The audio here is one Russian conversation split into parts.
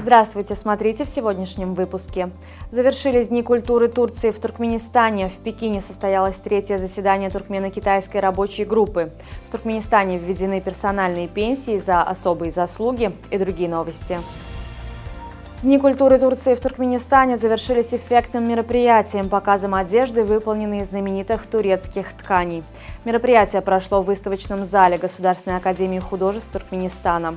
Здравствуйте, смотрите в сегодняшнем выпуске. Завершились Дни культуры Турции в Туркменистане. В Пекине состоялось третье заседание туркмено-китайской рабочей группы. В Туркменистане введены персональные пенсии за особые заслуги и другие новости. Дни культуры Турции в Туркменистане завершились эффектным мероприятием – показом одежды, выполненной из знаменитых турецких тканей. Мероприятие прошло в выставочном зале Государственной академии художеств Туркменистана.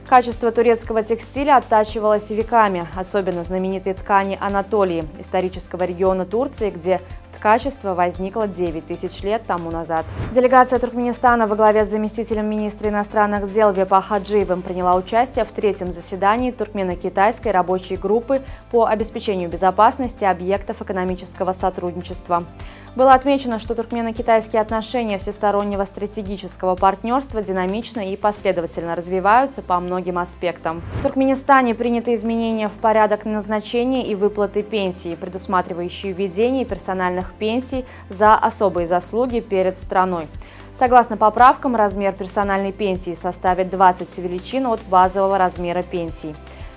Качество турецкого текстиля оттачивалось веками, особенно знаменитые ткани Анатолии, исторического региона Турции, где ткачество возникло 9 тысяч лет тому назад. Делегация Туркменистана во главе с заместителем министра иностранных дел Вепа Хаджиевым приняла участие в третьем заседании туркмено-китайской рабочей группы по обеспечению безопасности объектов экономического сотрудничества. Было отмечено, что туркмено-китайские отношения всестороннего стратегического партнерства динамично и последовательно развиваются по многим аспектам. В Туркменистане приняты изменения в порядок назначения и выплаты пенсий, предусматривающие введение персональных пенсий за особые заслуги перед страной. Согласно поправкам, размер персональной пенсии составит 20 величин от базового размера пенсии.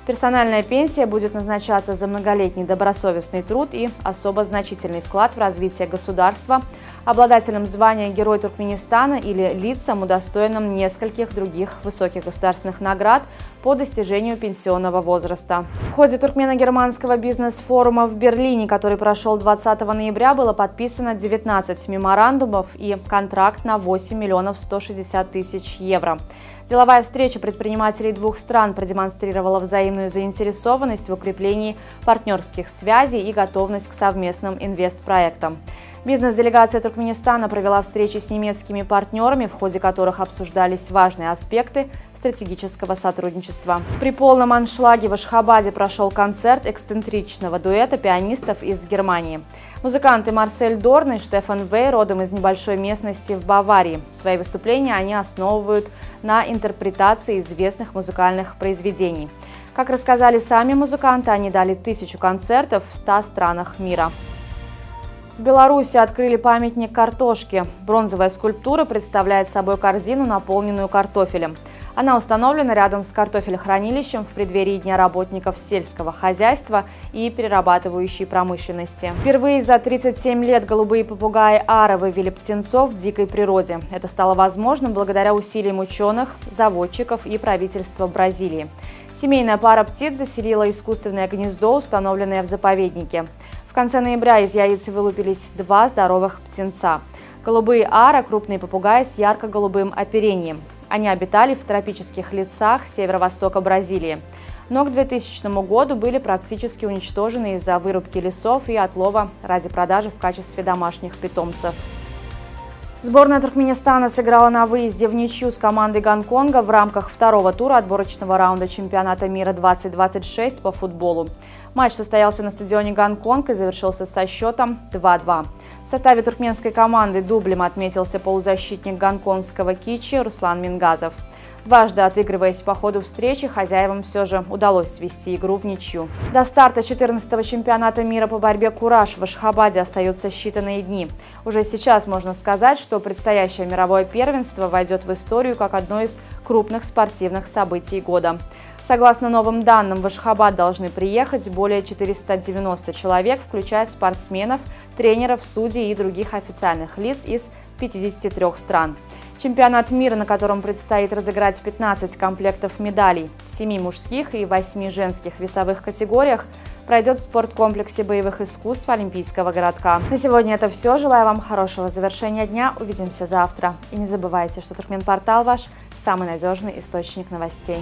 Персональная пенсия будет назначаться за многолетний добросовестный труд и особо значительный вклад в развитие государства, обладателям звания Герой Туркменистана или лицам, удостоенным нескольких других высоких государственных наград по достижению пенсионного возраста. В ходе туркмено-германского бизнес-форума в Берлине, который прошел 20 ноября, было подписано 19 меморандумов и контракт на 8 миллионов 160 тысяч евро. Деловая встреча предпринимателей двух стран продемонстрировала взаимную заинтересованность в укреплении партнерских связей и готовность к совместным инвестпроектам. Бизнес-делегация Туркменистана провела встречи с немецкими партнерами, в ходе которых обсуждались важные аспекты стратегического сотрудничества. При полном аншлаге в Ашхабаде прошел концерт эксцентричного дуэта пианистов из Германии. Музыканты Марсель Дорн и Штефан Вей родом из небольшой местности в Баварии. Свои выступления они основывают на интерпретации известных музыкальных произведений. Как рассказали сами музыканты, они дали 1000 концертов в 100 странах мира. В Беларуси открыли памятник картошке. Бронзовая скульптура представляет собой корзину, наполненную картофелем. Она установлена рядом с картофелехранилищем в преддверии Дня работников сельского хозяйства и перерабатывающей промышленности. Впервые за 37 лет голубые попугаи ара вывели птенцов в дикой природе. Это стало возможным благодаря усилиям ученых, заводчиков и правительства Бразилии. Семейная пара птиц заселила искусственное гнездо, установленное в заповеднике. В конце ноября из яиц вылупились 2 здоровых птенца. Голубые ара – крупные попугаи с ярко-голубым оперением. Они обитали в тропических лесах северо-востока Бразилии, но к 2000 году были практически уничтожены из-за вырубки лесов и отлова ради продажи в качестве домашних питомцев. Сборная Туркменистана сыграла на выезде в ничью с командой Гонконга в рамках второго тура отборочного раунда чемпионата мира 2026 по футболу. Матч состоялся на стадионе Гонконг и завершился со счетом 2-2. В составе туркменской команды дублем отметился полузащитник гонконгского Кичи Руслан Мингазов. Дважды отыгрываясь по ходу встречи, хозяевам все же удалось свести игру в ничью. До старта 14-го чемпионата мира по борьбе «Кураж» в Ашхабаде остаются считанные дни. Уже сейчас можно сказать, что предстоящее мировое первенство войдет в историю как одно из крупных спортивных событий года. Согласно новым данным, в Ашхабад должны приехать более 490 человек, включая спортсменов, тренеров, судей и других официальных лиц из 53 стран. Чемпионат мира, на котором предстоит разыграть 15 комплектов медалей в 7 мужских и 8 женских весовых категориях, пройдет в спорткомплексе боевых искусств Олимпийского городка. На сегодня это все. Желаю вам хорошего завершения дня. Увидимся завтра. И не забывайте, что Туркменпортал ваш самый надежный источник новостей.